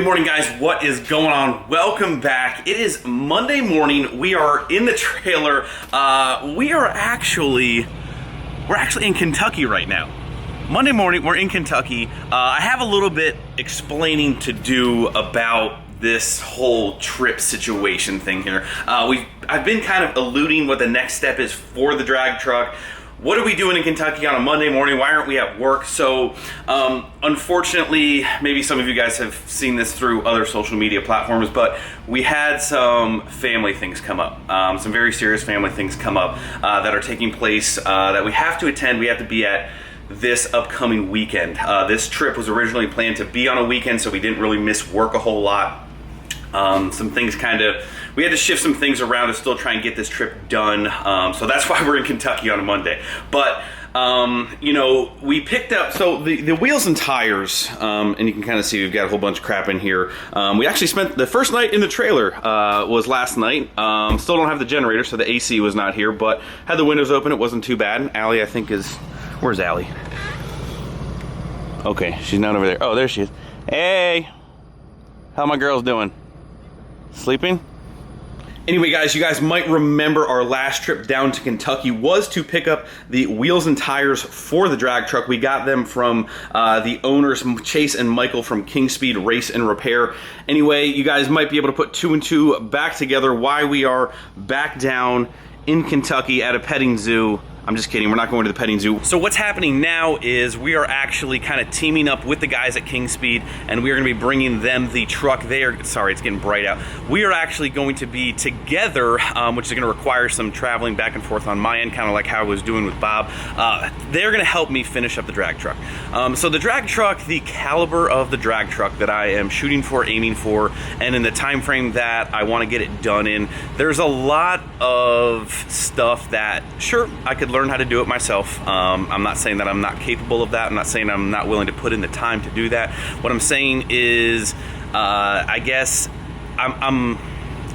Good morning, guys. What is going on? Welcome back. It is Monday morning. We are in the trailer. We're actually in Kentucky right now. Monday morning, we're in Kentucky. I have a little bit explaining to do about this whole trip situation thing here. I've been kind of alluding what the next step is for the drag truck. What are we doing in Kentucky on a Monday morning? Why aren't we at work? So, unfortunately, maybe some of you guys have seen this through other social media platforms, but we had some family things come up. Some very serious family things come up that are taking place that we have to attend. We have to be at this upcoming weekend. This trip was originally planned to be on a weekend, so we didn't really miss work a whole lot. Some things we had to shift some things around to still try and get this trip done. So that's why we're in Kentucky on a Monday. But, you know, we picked up, so the wheels and tires, and you can kind of see we've got a whole bunch of crap in here. We actually spent the first night in the trailer, was last night. Still don't have the generator, so the AC was not here, but had the windows open. It wasn't too bad. Allie, I think where's Allie? Okay, she's not over there. Oh, there she is. Hey, how my girls doing? Sleeping? Anyway, guys, you guys might remember our last trip down to Kentucky was to pick up the wheels and tires for the drag truck. We got them from the owners, Chase and Michael from King Speed Race and Repair. Anyway, you guys might be able to put two and two back together why we are back down in Kentucky at a petting zoo. I'm just kidding, we're not going to the petting zoo. So what's happening now is we are actually kind of teaming up with the guys at King Speed, and we are gonna be bringing them the truck. Sorry, it's getting bright out. We are actually going to be together, which is gonna require some traveling back and forth on my end, kind of like how I was doing with Bob. They're gonna help me finish up the drag truck. So the drag truck, the caliber of the drag truck that I am shooting for, aiming for, and in the time frame that I wanna get it done in, there's a lot of stuff that, sure, I could learn how to do it myself. I'm not saying that I'm not capable of that. I'm not saying I'm not willing to put in the time to do that. What I'm saying is, I guess I'm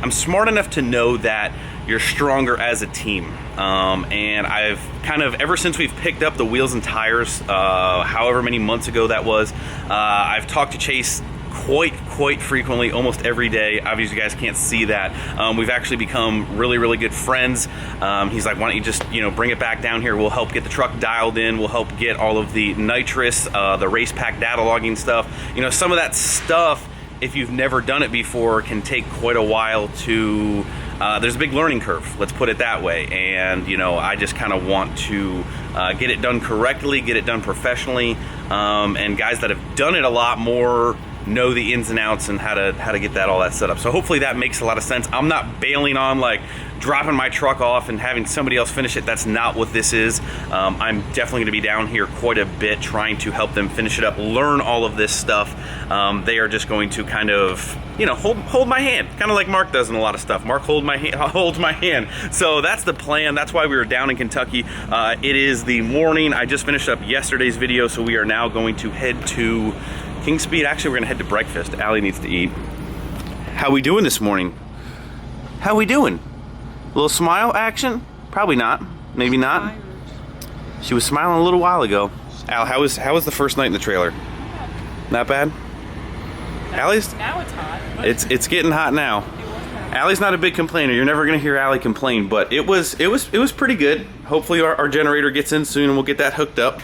smart enough to know that you're stronger as a team. And I've kind of, ever since we've picked up the wheels and tires, however many months ago that was, I've talked to Chase quite frequently, almost every day. Obviously, you guys can't see that. We've actually become really good friends. He's like, why don't you just, you know, bring it back down here? We'll help get the truck dialed in. We'll help get all of the nitrous, the race pack data logging stuff. You know, some of that stuff, if you've never done it before, can take quite a while to, there's a big learning curve, let's put it that way. And, you know, I just kind of want to get it done correctly, get it done professionally. And guys that have done it a lot more know the ins and outs and how to get all that set up. So hopefully that makes a lot of sense. I'm not bailing on like dropping my truck off and having somebody else finish it. That's not what this is. I'm definitely gonna be down here quite a bit trying to help them finish it up, learn all of this stuff. They are just going to kind of, you know, hold my hand, kind of like Mark does in a lot of stuff. Mark holds my hand. So that's the plan. That's why we were down in Kentucky. It is the morning. I just finished up yesterday's video, so we are now going to head to King Speed. Actually, we're gonna head to breakfast. Allie needs to eat. How we doing this morning? How we doing? A little smile action? Probably not. Maybe not. She was smiling a little while ago. Al, how was the first night in the trailer? Not bad? Allie's? Now it's hot. It's getting hot now. Allie's not a big complainer. You're never gonna hear Allie complain, but it was pretty good. Hopefully our generator gets in soon and we'll get that hooked up.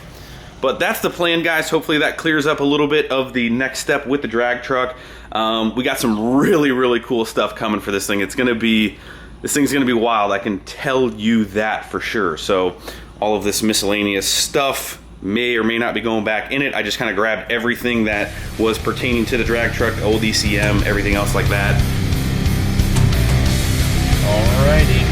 But that's the plan, guys. Hopefully that clears up a little bit of the next step with the drag truck. We got some really cool stuff coming for this thing. This thing's gonna be wild. I can tell you that for sure. So all of this miscellaneous stuff may or may not be going back in it. I just kind of grabbed everything that was pertaining to the drag truck, old ECM, everything else like that. Alrighty.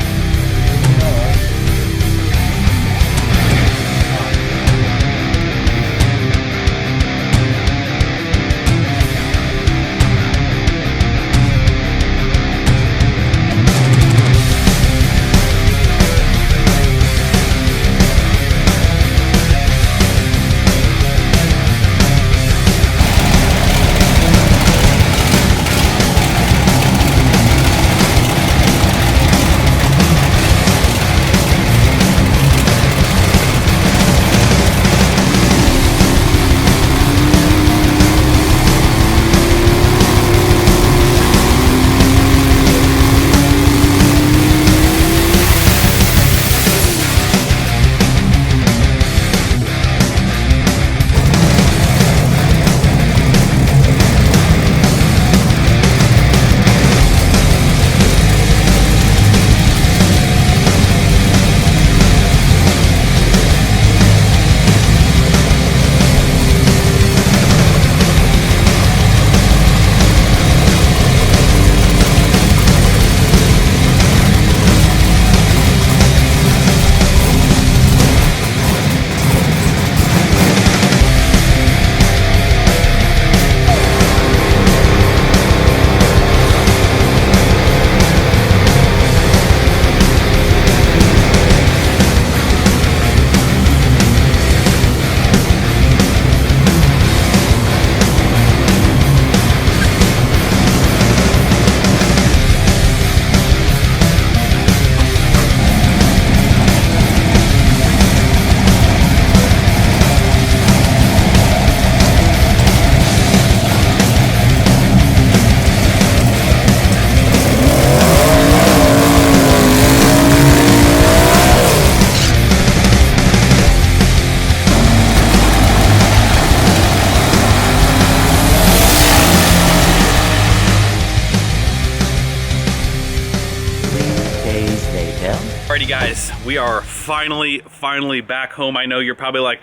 guys, we are finally back home. I know you're probably like,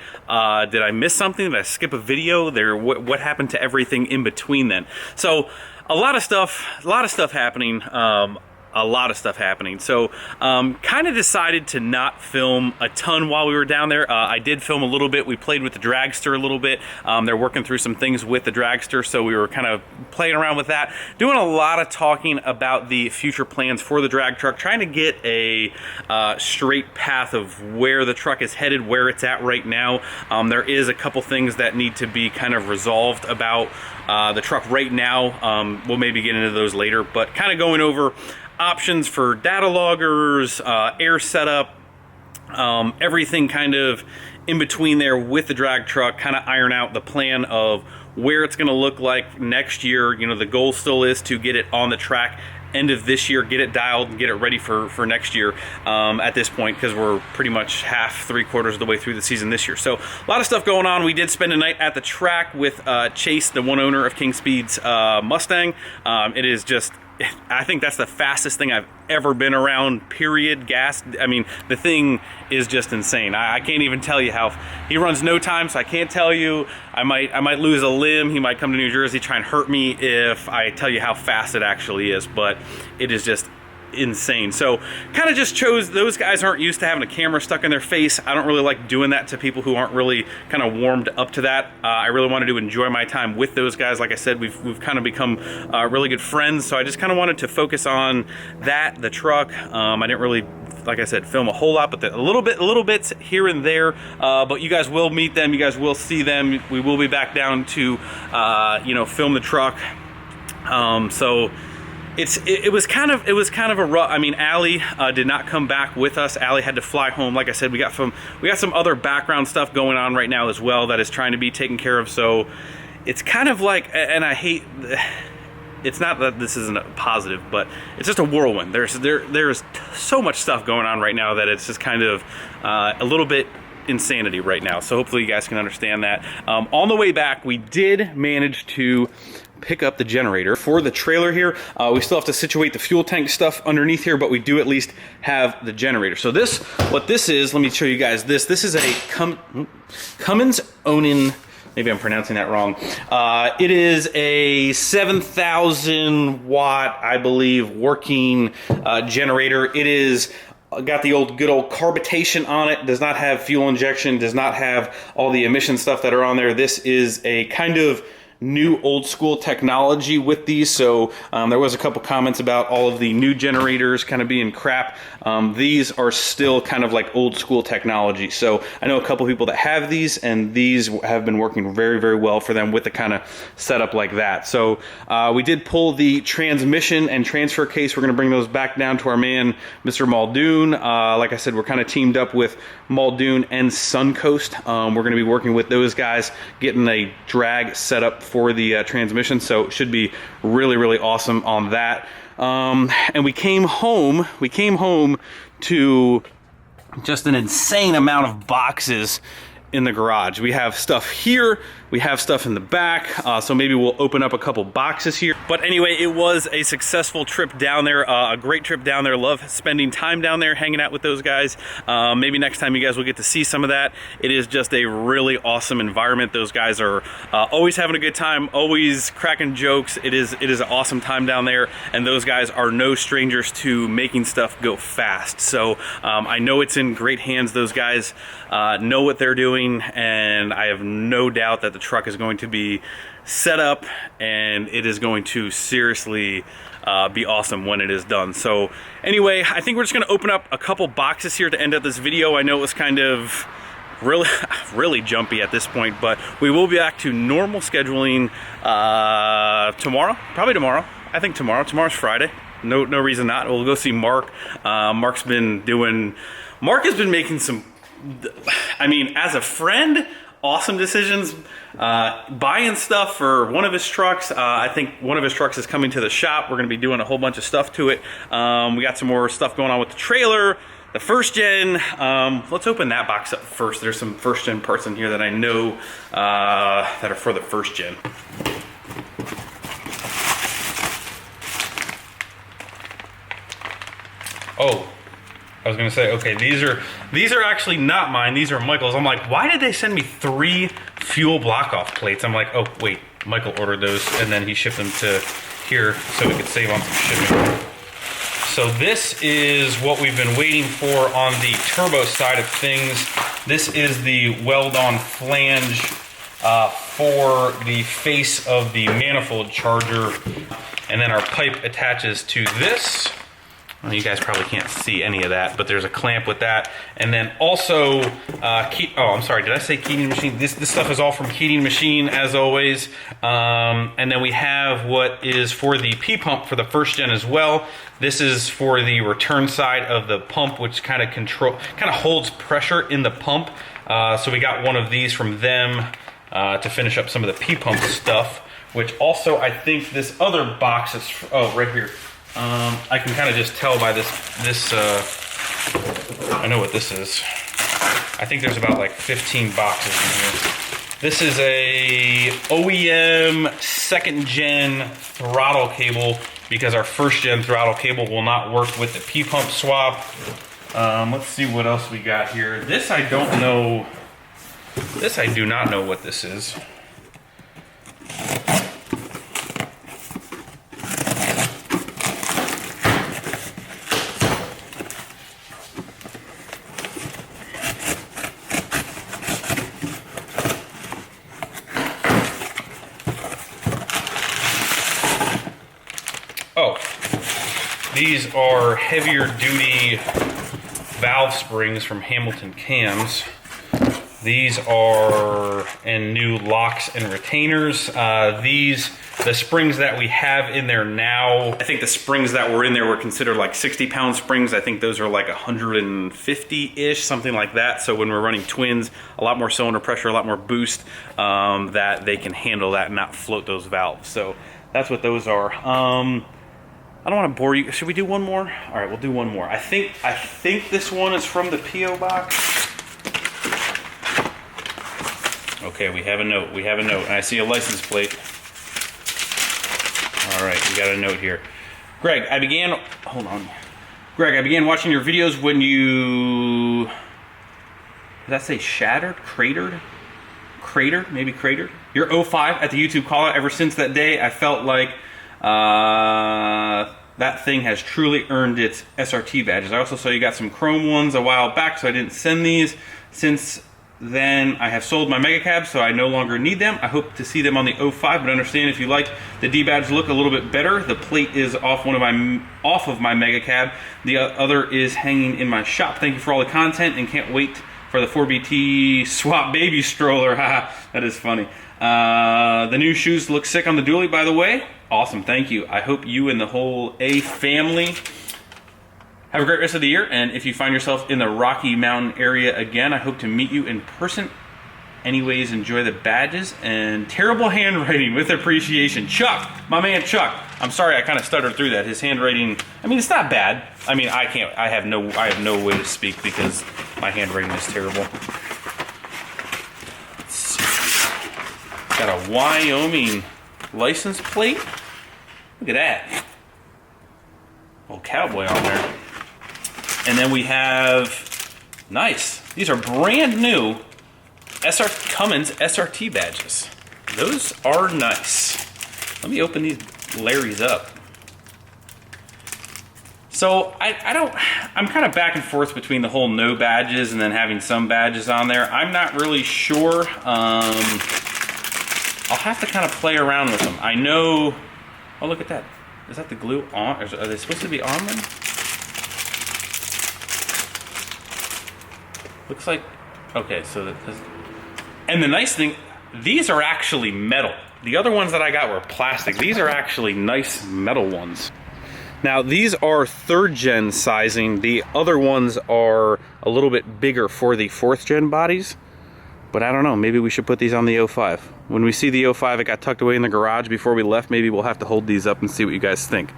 did I miss something? Did I skip a video? What happened to everything in between then? So a lot of stuff happening. So kind of decided to not film a ton while we were down there. I did film a little bit. We played with the dragster a little bit. They're working through some things with the dragster, so we were kind of playing around with that, doing a lot of talking about the future plans for the drag truck, trying to get a straight path of where the truck is headed, where it's at right now. There is a couple things that need to be kind of resolved about the truck right now. We'll maybe get into those later, but kind of going over options for data loggers, air setup, everything kind of in between there with the drag truck, kind of iron out the plan of where it's going to look like next year. You know, the goal still is to get it on the track end of this year, get it dialed and get it ready for next year at this point, because we're pretty much three-quarters of the way through the season this year. So a lot of stuff going on. We did spend a night at the track with Chase, the one owner of King Speed's Mustang. It is just, I think that's the fastest thing I've ever been around, period. Gas, I mean, the thing is just insane. I can't even tell you how. He runs no time, so I can't tell you. I might lose a limb. He might come to New Jersey, try and hurt me if I tell you how fast it actually is, but it is just insane. So kind of just chose, those guys aren't used to having a camera stuck in their face. I don't really like doing that to people who aren't really kind of warmed up to that. I really wanted to enjoy my time with those guys. Like I said, we've kind of become really good friends, so I just kind of wanted to focus on that, the truck. I didn't really, like I said, film a whole lot, but a little bits here and there. But you guys will meet them. You guys will see them. We will be back down to you know, film the truck. So it was kind of a rough. I mean, Allie did not come back with us. Allie had to fly home. Like I said, we got some other background stuff going on right now as well that is trying to be taken care of. So it's kind of like, and I hate, it's not that this isn't a positive, but it's just a whirlwind. There's so much stuff going on right now that it's just kind of a little bit insanity right now. So hopefully you guys can understand that. On the way back, we did manage to pick up the generator for the trailer here. We still have to situate the fuel tank stuff underneath here, but we do at least have the generator. So what this is, let me show you guys this. This is a Cummins Onin, maybe I'm pronouncing that wrong. It is a 7,000 watt, I believe, working generator. It is got the good old carburation on it, does not have fuel injection, does not have all the emission stuff that are on there. This is a kind of new old school technology with these. So there was a couple comments about all of the new generators kind of being crap. These are still kind of like old school technology. So I know a couple people that have these, and these have been working very, very well for them with the kind of setup like that. So we did pull the transmission and transfer case. We're going to bring those back down to our man, Mr. Muldoon. Like I said, we're kind of teamed up with Muldoon and Suncoast. We're going to be working with those guys, getting a drag set up for the transmission. So it should be really, really awesome on that. And we came home to just an insane amount of boxes in the garage. We have stuff here, we have stuff in the back, so maybe we'll open up a couple boxes here. But anyway, it was a successful trip down there, a great trip down there. Love spending time down there, hanging out with those guys. Maybe next time you guys will get to see some of that. It is just a really awesome environment. Those guys are always having a good time, always cracking jokes. It is an awesome time down there, and those guys are no strangers to making stuff go fast. So I know it's in great hands. Those guys know what they're doing, and I have no doubt that the truck is going to be set up, and it is going to seriously be awesome when it is done. So anyway, I think we're just going to open up a couple boxes here to end up this video. I know it was kind of really jumpy at this point, but we will be back to normal scheduling tomorrow, probably tomorrow. I think tomorrow's Friday. No reason not. We'll go see Mark. Mark has been making some, I mean, as a friend, awesome decisions, buying stuff for one of his trucks. I think one of his trucks is coming to the shop. We're going to be doing a whole bunch of stuff to it. We got some more stuff going on with the trailer, the first gen. Let's open that box up first. There's some first gen parts in here that I know that are for the first gen. I was gonna say, okay, these are actually not mine. These are Michael's. I'm like, why did they send me 3 fuel block-off plates? I'm like, oh wait, Michael ordered those and then he shipped them to here so we could save on some shipping. So this is what we've been waiting for on the turbo side of things. This is the weld-on flange for the face of the manifold charger. And then our pipe attaches to this. Well, you guys probably can't see any of that, but there's a clamp with that. And then also, I'm sorry, did I say Keating Machine? This stuff is all from Keating Machine, as always. And then we have what is for the P-pump for the first gen as well. This is for the return side of the pump, which kind of holds pressure in the pump. So we got one of these from them to finish up some of the P-pump stuff, which also I think this other box is, right here. I can kind of just tell by this, I know what this is. I think there's about like 15 boxes in here. This is a OEM 2nd gen throttle cable because our 1st gen throttle cable will not work with the P-pump swap. Let's see what else we got here. This I don't know. This I do not know what this is. Oh, these are heavier duty valve springs from Hamilton Cams. These are and new locks and retainers. The springs that we have in there now, I think the springs that were in there were considered like 60-pound springs. I think those are like 150-ish, something like that. So when we're running twins, a lot more cylinder pressure, a lot more boost, that they can handle that and not float those valves. So that's what those are. I don't want to bore you. Should we do one more? All right, we'll do one more. I think this one is from the P.O. box. Okay, we have a note. We have a note. And I see a license plate. All right, we got a note here. Greg, hold on. Greg, I began watching your videos when you, did that say shattered? Cratered? Crater? Maybe cratered? Your 05 at the YouTube call out. Ever since that day, I felt like that thing has truly earned its SRT badges. I also saw you got some chrome ones a while back, so I didn't send these. Since then, I have sold my Mega Cab, so I no longer need them. I hope to see them on the 05, but understand if you like the D-badge look a little bit better. The plate is off of my Mega Cab. The other is hanging in my shop. Thank you for all the content, and can't wait for the 4BT swap baby stroller. Haha, that is funny. The new shoes look sick on the dually, by the way. Awesome, thank you. I hope you and the whole A family have a great rest of the year, and if you find yourself in the Rocky Mountain area again, I hope to meet you in person. Anyways, enjoy the badges and terrible handwriting with appreciation. Chuck, my man Chuck. I'm sorry I kind of stuttered through that. His handwriting, I mean, it's not bad. I mean, I have no way to speak because my handwriting is terrible. Let's see. Got a Wyoming license plate. Look at that. Old cowboy on there. And then we have, nice, these are brand new Cummins SRT badges. Those are nice. Let me open these Larrys up. So I'm kind of back and forth between the whole no badges and then having some badges on there. I'm not really sure. I'll have to kind of play around with them. I know, oh look at that. Is that the glue on? Are they supposed to be on them? Looks like, okay, so and the nice thing, these are actually metal. The other ones that I got were plastic. These are actually nice metal ones. Now these are 3rd gen sizing. The other ones are a little bit bigger for the 4th gen bodies. But I don't know, maybe we should put these on the 05. When we see the 05, it got tucked away in the garage before we left. Maybe we'll have to hold these up and see what you guys think.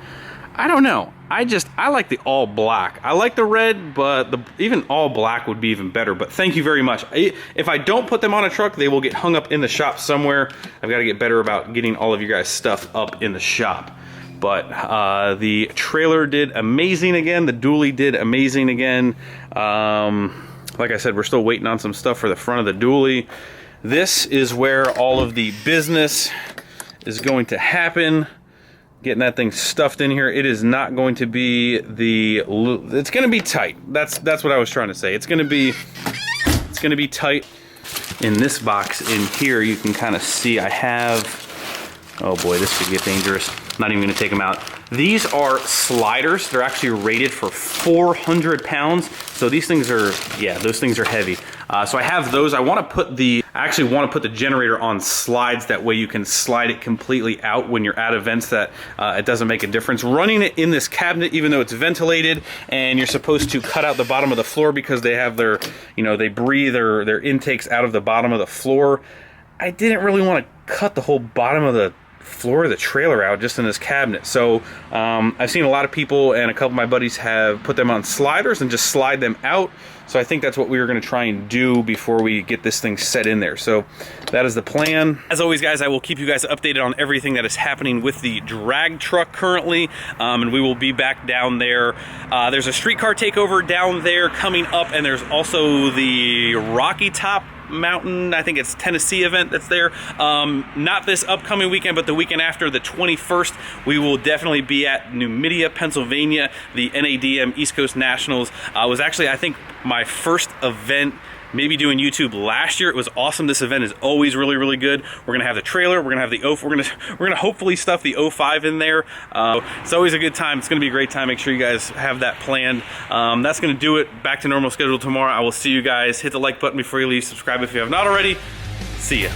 I don't know. I like the all black. I like the red, but even all black would be even better. But thank you very much. If I don't put them on a truck, they will get hung up in the shop somewhere. I've got to get better about getting all of you guys' stuff up in the shop. But the trailer did amazing again. The dually did amazing again. Like I said, we're still waiting on some stuff for the front of the dually. This is where all of the business is going to happen. Getting that thing stuffed in here. It is not going to be the, it's going to be tight. That's what I was trying to say. It's going to be tight. In this box in here, you can kind of see I have, oh boy, this could get dangerous. Not even going to take them out. These are sliders. They're actually rated for 400 pounds. So these things are, yeah, those things are heavy. So I have those. I actually want to put the generator on slides. That way you can slide it completely out when you're at events, that it doesn't make a difference. Running it in this cabinet, even though it's ventilated and you're supposed to cut out the bottom of the floor because they have their, you know, they breathe their intakes out of the bottom of the floor. I didn't really want to cut the whole bottom of the floor of the trailer out just in this cabinet. So I've seen a lot of people, and a couple of my buddies have put them on sliders and just slide them out. So I think that's what we were going to try and do before we get this thing set in there. So that is the plan. As always, guys, I will keep you guys updated on everything that is happening with the drag truck currently, and we will be back down there. There's a streetcar takeover down there coming up, and there's also the Rocky Top Mountain, I think it's Tennessee event that's there. Not this upcoming weekend, but the weekend after, the 21st, we will definitely be at Numidia, Pennsylvania. The NADM East Coast Nationals was actually, I think, my first event maybe doing YouTube last year. It was awesome. This event is always really, really good. We're gonna have the trailer. We're gonna have the we're gonna hopefully stuff the 05 in there. It's always a good time. It's gonna be a great time. Make sure you guys have that planned. That's gonna do it. Back to normal schedule tomorrow. I will see you guys. Hit the like button before you leave. Subscribe if you have not already. See ya.